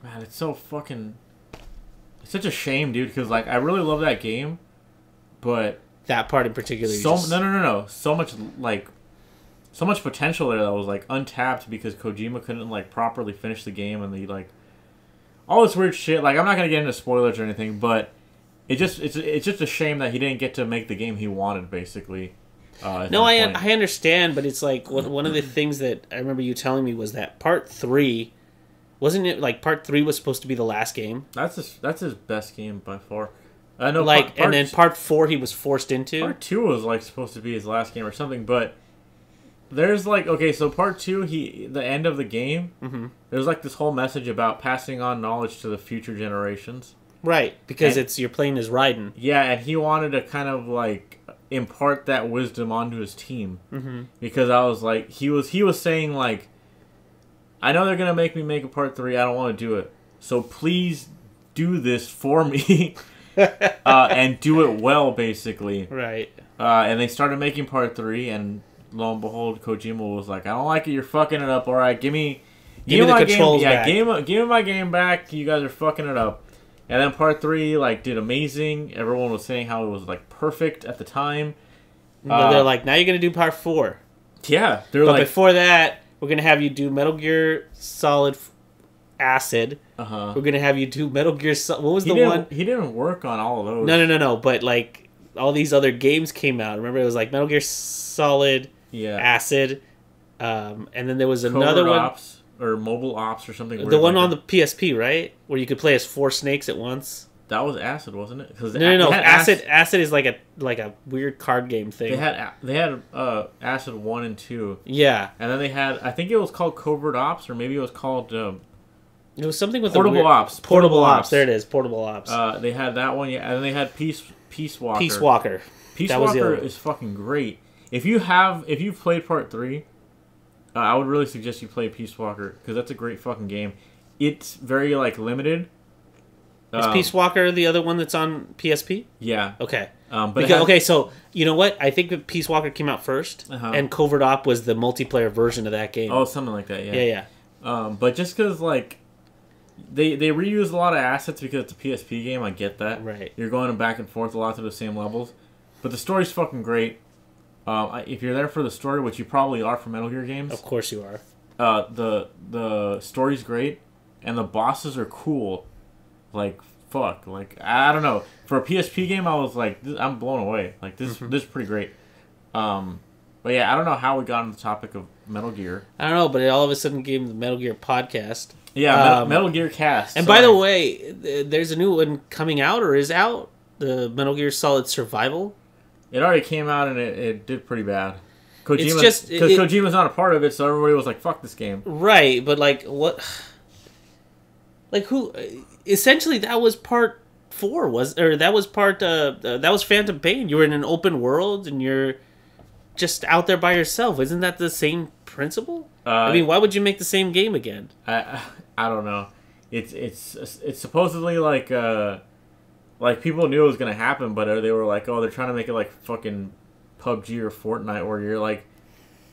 Man, it's so fucking. It's such a shame, dude. Because like I really love that game, but that part in particular. No. So much potential there that was like untapped because Kojima couldn't like properly finish the game, and the like all this weird shit. Like I'm not gonna get into spoilers or anything, but. It's just a shame that he didn't get to make the game he wanted, basically. No, I understand, but it's like one of the things that I remember you telling me was that Part 3, wasn't it like Part 3 was supposed to be the last game? That's his best game by far. I know. Like, and then Part 4 he was forced into. Part 2 was like supposed to be his last game or something, but there's like so Part 2 the end of the game. There's like this whole message about passing on knowledge to the future generations. Right, because you're playing as Raiden. Yeah, and he wanted to kind of like impart that wisdom onto his team. Because I was like, he was saying like, I know they're gonna make me make a Part 3. I don't want to do it. So please do this for me, and do it well, basically. Right. And they started making Part 3, and lo and behold, Kojima was like, I don't like it. You're fucking it up. All right, give me the controls back. Give me my game back. You guys are fucking it up. And then Part 3 like did amazing. Everyone was saying how it was like perfect at the time. They're like, now you're gonna do Part 4. Yeah, but before that, we're gonna have you do Metal Gear Solid Acid. We're gonna have you do Metal Gear. What was the one? He didn't work on all of those. No. But like all these other games came out. Remember, it was like Metal Gear Solid, Acid, and then there was another one. Ops. Or Mobile Ops or something weird. The one on the PSP, right? Where you could play as 4 snakes at once. That was Acid, wasn't it? No. Acid is like a weird card game thing. They had Acid 1 and 2. Yeah. And then they had, I think it was called Covert Ops, or maybe it was called it was something with Portable Ops. Portable Ops. There it is. Portable Ops. They had that one, yeah, and then they had Peace Walker. Peace Walker is fucking great. If you've played Part 3, I would really suggest you play Peace Walker because that's a great fucking game. It's very like limited. Is Peace Walker the other one that's on PSP? Yeah. Okay. Okay, so you know what? I think that Peace Walker came out first, and Covert Op was the multiplayer version of that game. Oh, something like that. Yeah. Yeah. But just because like they reuse a lot of assets because it's a PSP game, I get that. Right. You're going back and forth a lot to the same levels, but the story's fucking great. If you're there for the story, which you probably are for Metal Gear games, of course you are. The story's great, and the bosses are cool. Like fuck, like I don't know. For a PSP game, I was like, I'm blown away. Like this is pretty great. But yeah, I don't know how we got on the topic of Metal Gear. I don't know, but it all of a sudden gave the Metal Gear podcast. Yeah, Metal Gear Cast. And by the way, there's a new one coming out or is out. The Metal Gear Solid Survival. It already came out and it did pretty bad. Kojima's not a part of it, so everybody was like, "Fuck this game." Right, but like what? Like who? Essentially, that was Part 4, that was Phantom Pain. You were in an open world and you're just out there by yourself. Isn't that the same principle? I mean, why would you make the same game again? I don't know. It's supposedly like people knew it was gonna happen, but they were like, oh, they're trying to make it like fucking PUBG or Fortnite, where you're like,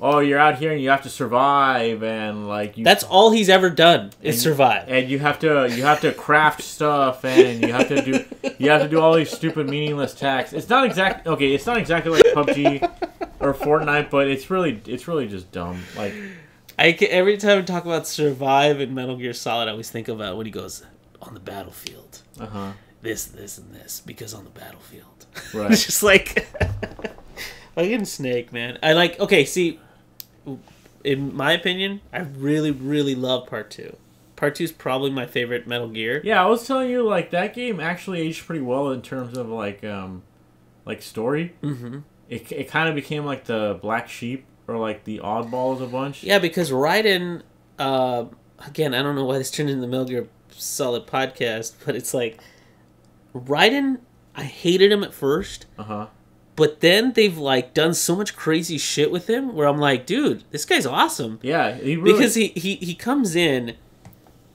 oh, you're out here and you have to survive, and like that's all he's ever done is survive, and you have to craft stuff, and you have to do all these stupid meaningless tasks. It's not exactly like PUBG or Fortnite, but it's really just dumb. Like every time I talk about survive in Metal Gear Solid, I always think about when he goes on the battlefield. This, and this, because on the battlefield. Right. It's just like fucking Snake, man. In my opinion, I really, really love Part 2. Part 2 is probably my favorite Metal Gear. Yeah, I was telling you, like, that game actually aged pretty well in terms of, like story. Mm-hmm. It kind of became, like, the black sheep, or, like, the oddball of a bunch. Yeah, because Raiden, again, I don't know why this turned into the Metal Gear Solid podcast, but it's like, Raiden, I hated him at first. But then they've like done so much crazy shit with him where I'm like, dude, this guy's awesome. Yeah, because he comes in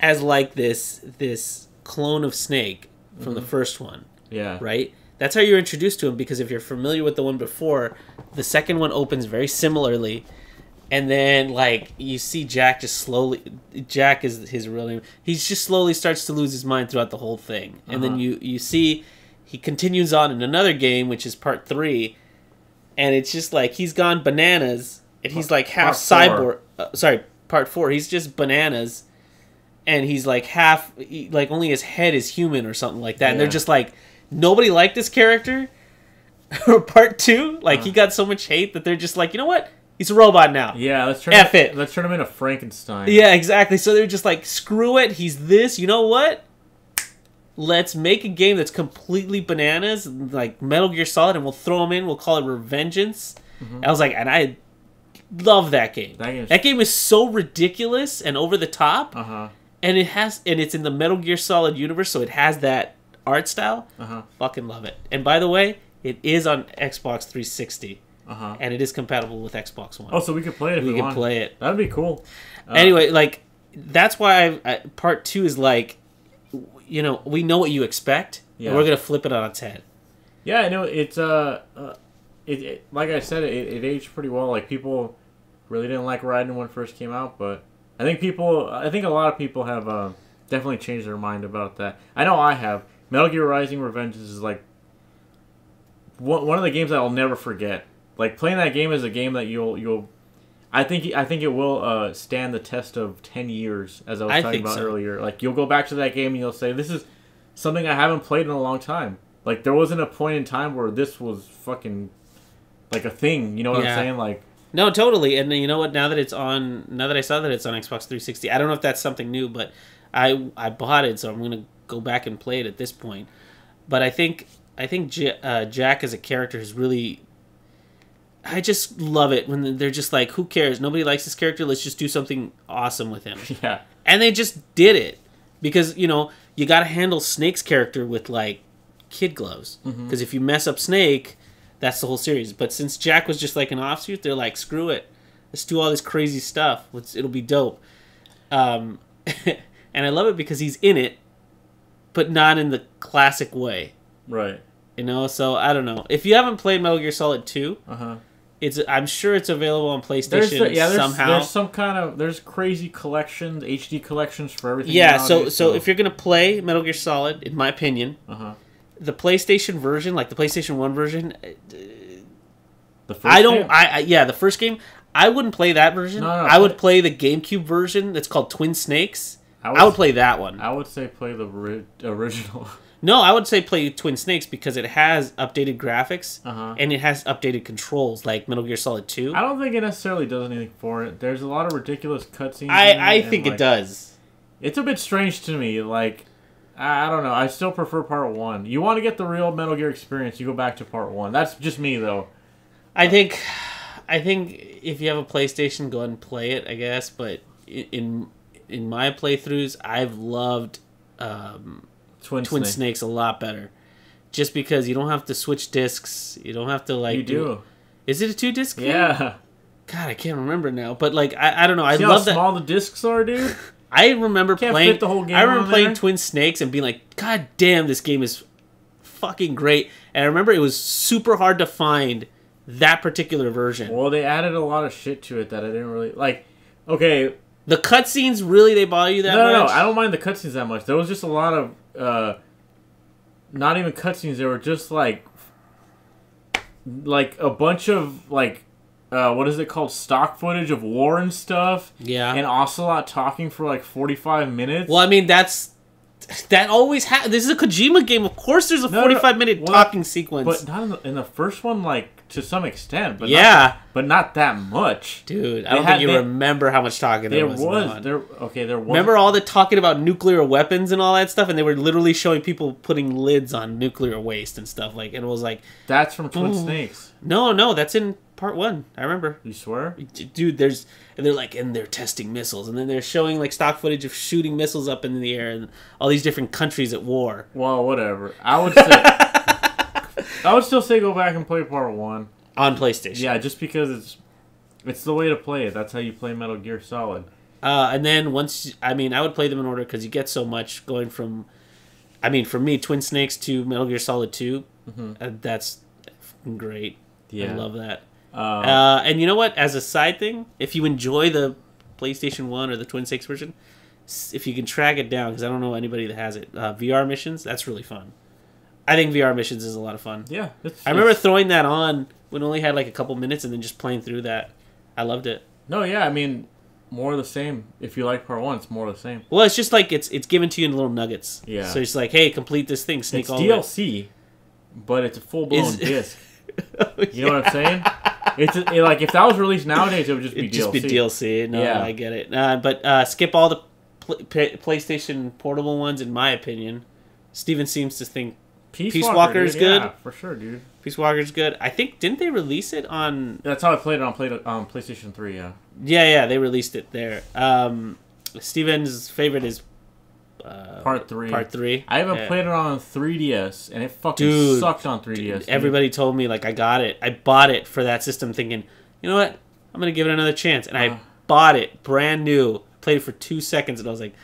as like this clone of Snake from the first one. Yeah. Right? That's how you're introduced to him, because if you're familiar with the one before, the second one opens very similarly. And then, like, you see Jack just slowly... Jack is his real name. He just slowly starts to lose his mind throughout the whole thing. And then you see he continues on in another game, which is part 3. And it's just like, he's gone bananas. And he's like half cyborg... part 4. He's just bananas. And he's like half... Like, only his head is human or something like that. Yeah. And they're just like... Nobody liked this character. Or part 2. Like, he got so much hate that they're just like, you know what? He's a robot now. Yeah, let's turn him into Frankenstein. Yeah, exactly. So they're just like, screw it. He's this. You know what? Let's make a game that's completely bananas, like Metal Gear Solid, and we'll throw him in. We'll call it Revengeance. I was like, and I love that game. That game is so ridiculous and over the top. And it's in the Metal Gear Solid universe, so it has that art style. Fucking love it. And by the way, it is on Xbox 360. And it is compatible with Xbox One. Oh, so we could play it if we want. We can play it. That'd be cool. Anyway, like, that's why part 2 is like, you know, we know what you expect, and we're going to flip it on its head. Yeah, I know. It's, like I said, it aged pretty well. Like, people really didn't like Raiden when it first came out, but I think a lot of people have definitely changed their mind about that. I know I have. Metal Gear Rising: Revengeance is like one of the games that I'll never forget. Like, playing that game is a game that you'll I think it will stand the test of 10 years, as I was talking about earlier. Like, you'll go back to that game and you'll say, this is something I haven't played in a long time. Like, there wasn't a point in time where this was fucking like a thing, you know what I'm saying? Like, no, totally. And you know what, now that I saw that it's on Xbox 360, I don't know if that's something new, but I bought it, so I'm going to go back and play it at this point. But I think Jack as a character is really... I just love it when they're just like, who cares? Nobody likes this character. Let's just do something awesome with him. Yeah. And they just did it. Because, you know, you got to handle Snake's character with, like, kid gloves. Because if you mess up Snake, that's the whole series. But since Jack was just like an offsuit, they're like, screw it. Let's do all this crazy stuff. It'll be dope. And I love it because he's in it, but not in the classic way. Right. You know, so I don't know. If you haven't played Metal Gear Solid 2, I'm sure it's available on PlayStation somehow. There's crazy collections, HD collections for everything. Yeah, nowadays, so if you're gonna play Metal Gear Solid, in my opinion, the PlayStation version, like the PlayStation 1 version, the first game, I wouldn't play that version. No, I would play the GameCube version that's called Twin Snakes. I would play that one. I would say play the original. No, I would say play Twin Snakes because it has updated graphics and it has updated controls like Metal Gear Solid 2. I don't think it necessarily does anything for it. There's a lot of ridiculous cutscenes. I think it does. It's a bit strange to me. Like, I don't know. I still prefer part 1. You want to get the real Metal Gear experience, you go back to part 1. That's just me, though. I think if you have a PlayStation, go ahead and play it, I guess. But in my playthroughs, I've loved... Twin Snakes a lot better, just because you don't have to switch discs. You don't have to like. You do. Is it a 2-disc game? Yeah. God, I can't remember now. But like, I don't know. I See love how small the discs are, dude. I remember playing fit the whole game. I remember playing Twin Snakes and being like, God damn, this game is fucking great. And I remember it was super hard to find that particular version. Well, they added a lot of shit to it that I didn't really like. Okay. The cutscenes, really, they bother you that much? No, I don't mind the cutscenes that much. There was just a lot of, not even cutscenes. They were just like a bunch of like, what is it called? Stock footage of war and stuff. Yeah. And Ocelot talking for like 45 minutes. Well, I mean, that always happens. This is a Kojima game. Of course, there's a 45-minute talking sequence. But not in the first one, like. To some extent, but but not that much, dude. I don't think you remember how much talking there was. There was. Remember all the talking about nuclear weapons and all that stuff, and they were literally showing people putting lids on nuclear waste and stuff. Like, and it was like that's from Twin Snakes. No, that's in Part 1. I remember. You swear? Dude, and they're testing missiles, and then they're showing like stock footage of shooting missiles up in the air and all these different countries at war. Well, whatever. I would still say go back and play Part 1 on PlayStation. Yeah, just because it's the way to play it. That's how you play Metal Gear Solid. And then I would play them in order because you get so much going from, for me, Twin Snakes to Metal Gear Solid 2. That's great. Yeah. I love that. And you know what? As a side thing, if you enjoy the PlayStation 1 or the Twin Snakes version, if you can track it down, because I don't know anybody that has it, VR missions, that's really fun. I think VR missions is a lot of fun. Yeah. I remember throwing that on when I only had like a couple minutes and then just playing through that. I loved it. No, yeah, more of the same. If you like Part 1, it's more of the same. Well, it's just like it's given to you in little nuggets. Yeah. So it's like, hey, complete this thing. Sneak it's all DLC, but it's a full-blown disc. You know what I'm saying? Like if that was released nowadays, it would just be DLC. Just be DLC. No, yeah. I get it. But skip all the PlayStation portable ones, in my opinion. Steven seems to think Peace Walker is good. Yeah, for sure, dude. Peace Walker is good. I think, didn't they release it on... That's how I played it on PlayStation 3, yeah. Yeah, they released it there. Steven's favorite is... Part 3. Part 3. I haven't played it on 3DS, and it fucking sucked on 3DS. Dude. Everybody told me, like, I got it. I bought it for that system thinking, you know what? I'm going to give it another chance. And I bought it, brand new. Played it for 2 seconds, and I was like,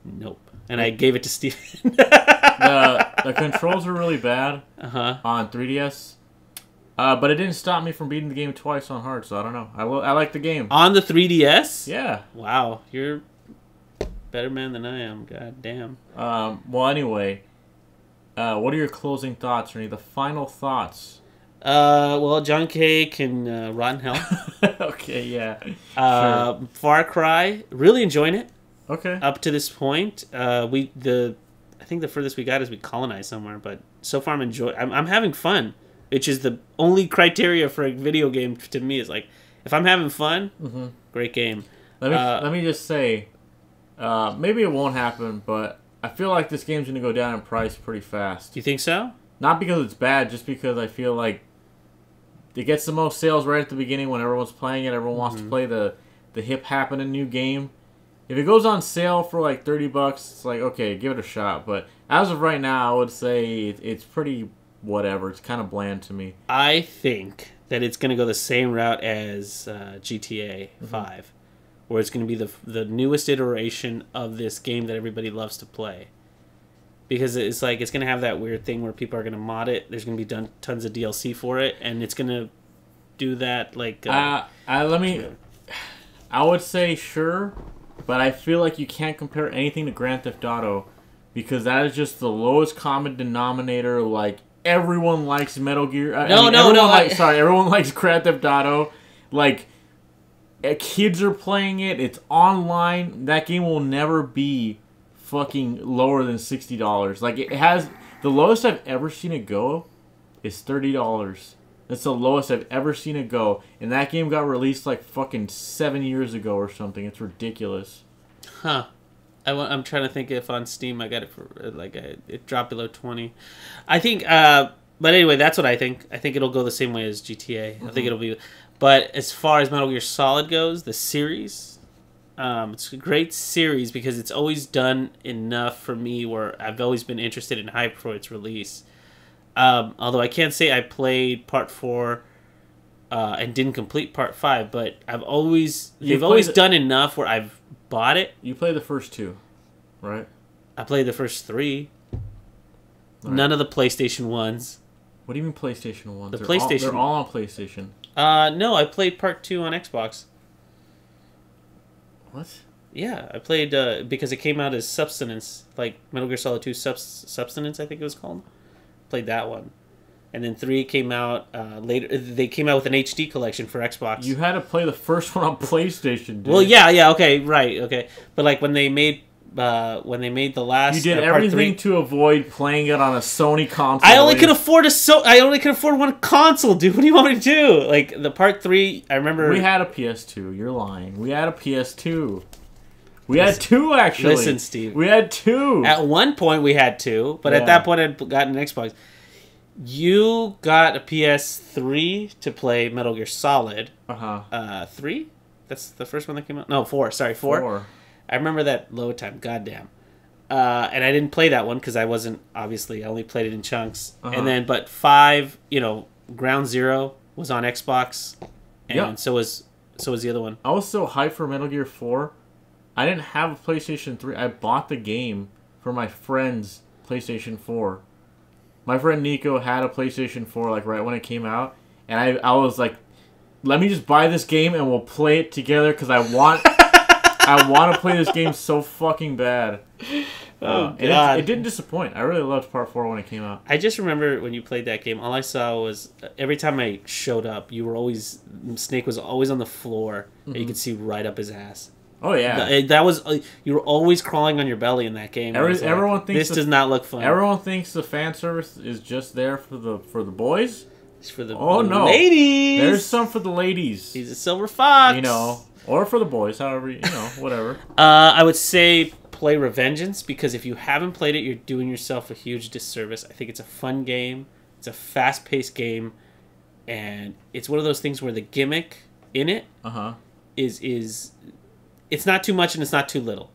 nope. And I gave it to Steven. The controls are really bad on 3DS. But it didn't stop me from beating the game twice on hard, so I don't know. I like the game. On the 3DS? Yeah. Wow. You're a better man than I am. God damn. Well, anyway, what are your closing thoughts, or any of the final thoughts? Well, John K. can rot in hell. Okay, yeah. Sure. Far Cry, really enjoying it. Okay. Up to this point, I think the furthest we got is we colonized somewhere, but so far I'm having fun, which is the only criteria for a video game to me. Is like, if I'm having fun, great game. Let me just say, maybe it won't happen, but I feel like this game's going to go down in price pretty fast. You think so? Not because it's bad, just because I feel like it gets the most sales right at the beginning when everyone's playing it. Everyone wants to play the hip happening new game. If it goes on sale for like $30, it's like, okay, give it a shot. But as of right now, I would say it's pretty whatever. It's kind of bland to me. I think that it's going to go the same route as GTA 5, where it's going to be the newest iteration of this game that everybody loves to play. Because it's like it's going to have that weird thing where people are going to mod it. There's going to be tons of DLC for it, and it's going to do that like... I would say sure. But I feel like you can't compare anything to Grand Theft Auto because that is just the lowest common denominator. Like, everyone likes Metal Gear. Everyone likes Grand Theft Auto. Like, kids are playing it. It's online. That game will never be fucking lower than $60. Like, it has... The lowest I've ever seen it go is $30. That's the lowest I've ever seen it go. And that game got released like fucking 7 years ago or something. It's ridiculous. Huh. I'm trying to think if on Steam I got it for it dropped below 20. I think, but anyway, that's what I think. I think it'll go the same way as GTA. I think it'll be, but as far as Metal Gear Solid goes, the series, it's a great series because it's always done enough for me where I've always been interested in hype for its release. Although I can't say I played Part 4 and didn't complete Part 5, but they've always done enough where I've bought it. You played the first 2, right? I played the first 3. Right. None of the PlayStation ones. What do you mean PlayStation ones? They're all on PlayStation. No, I played Part 2 on Xbox. What? Yeah, I played because it came out as Substance, like Metal Gear Solid 2 Substance, I think it was called. Played that one, and then 3 came out later. They came out with an HD collection for Xbox. You had to play the first one on PlayStation, dude. Well, yeah, okay, right, okay. But like when they made the last, you did everything to avoid playing it on a Sony console. I only could afford one console, dude. What do you want me to do? Like the Part 3, I remember we had a PS2. You're lying. We had a PS2. We had 2, actually. Listen, Steve. We had 2. At one point, we had 2, but at that point, I'd gotten an Xbox. You got a PS3 to play Metal Gear Solid. 3? That's the first one that came out? No, 4. Sorry, 4. I remember that load time. Goddamn. And I didn't play that one because I wasn't, obviously, I only played it in chunks. And then, but 5, Ground Zero was on Xbox. And so was the other one. I was so hyped for Metal Gear 4. I didn't have a PlayStation 3. I bought the game for my friend's PlayStation 4. My friend Nico had a PlayStation 4 like right when it came out, and I was like, let me just buy this game and we'll play it together because I want to play this game so fucking bad. God. It didn't disappoint. I really loved Part 4 when it came out. I just remember when you played that game, all I saw was every time I showed up, Snake was always on the floor, and you could see right up his ass. Oh yeah, that was you were always crawling on your belly in that game. Everyone thinks this does not look fun. Everyone thinks the fan service is just there for the boys. It's for the no ladies. There's some for the ladies. He's a silver fox, or for the boys. However, whatever. I would say play Revengeance because if you haven't played it, you're doing yourself a huge disservice. I think it's a fun game. It's a fast-paced game, and it's one of those things where the gimmick in it is. It's not too much and it's not too little.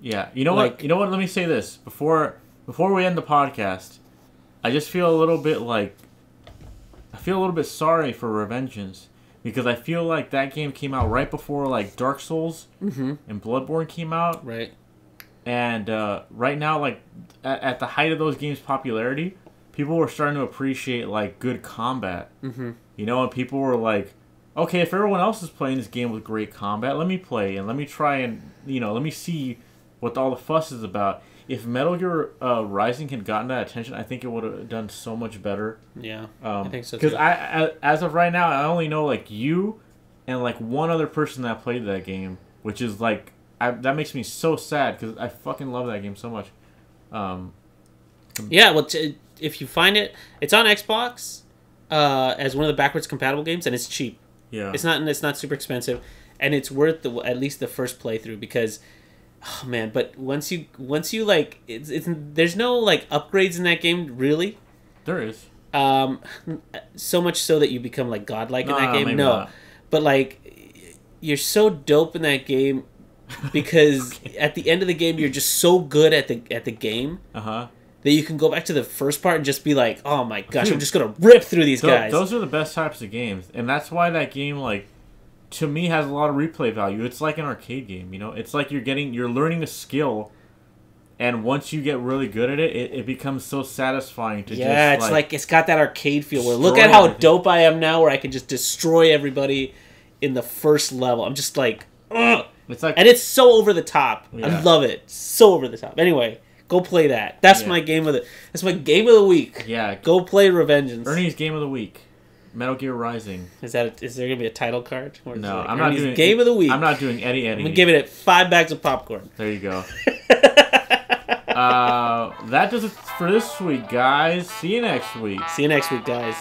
Yeah. You know what? Let me say this. Before we end the podcast, I just feel a little bit sorry for Revengeance because I feel like that game came out right before like Dark Souls and Bloodborne came out. Right. And right now, like at the height of those games' popularity, people were starting to appreciate like good combat. And people were like, okay, if everyone else is playing this game with great combat, let me play and let me try and, let me see what all the fuss is about. If Metal Gear Rising had gotten that attention, I think it would have done so much better. Yeah, I think so too. Because as of right now, I only know like you and like one other person that played that game, which is like, that makes me so sad because I fucking love that game so much. Yeah, well, if you find it, it's on Xbox as one of the backwards compatible games, and it's cheap. Yeah, it's not super expensive, and it's worth at least the first playthrough because, oh man! But once you like, it's there's no like upgrades in that game really. There is. So much so that you become like godlike in that game. Maybe No, not. But like, you're so dope in that game because at the end of the game you're just so good at the game. That you can go back to the first part and just be like, oh my gosh, I'm just going to rip through these guys. Those are the best types of games. And that's why that game, like, to me, has a lot of replay value. It's like an arcade game, It's like you're learning a skill, and once you get really good at it, it becomes so satisfying to it's like it's got that arcade feel where look at how dope I am now where I can just destroy everybody in the first level. I'm just like, ugh. And it's so over the top. Yeah. I love it. So over the top. Anyway, go play that. That's my game of the week. Yeah. Go play Revengeance. Ernie's game of the week. Metal Gear Rising. Is there gonna be a title card? Or no, I'm not doing game of the week. I'm not doing Eddie. I'm gonna give it 5 bags of popcorn. There you go. That does it for this week, guys. See you next week. See you next week, guys.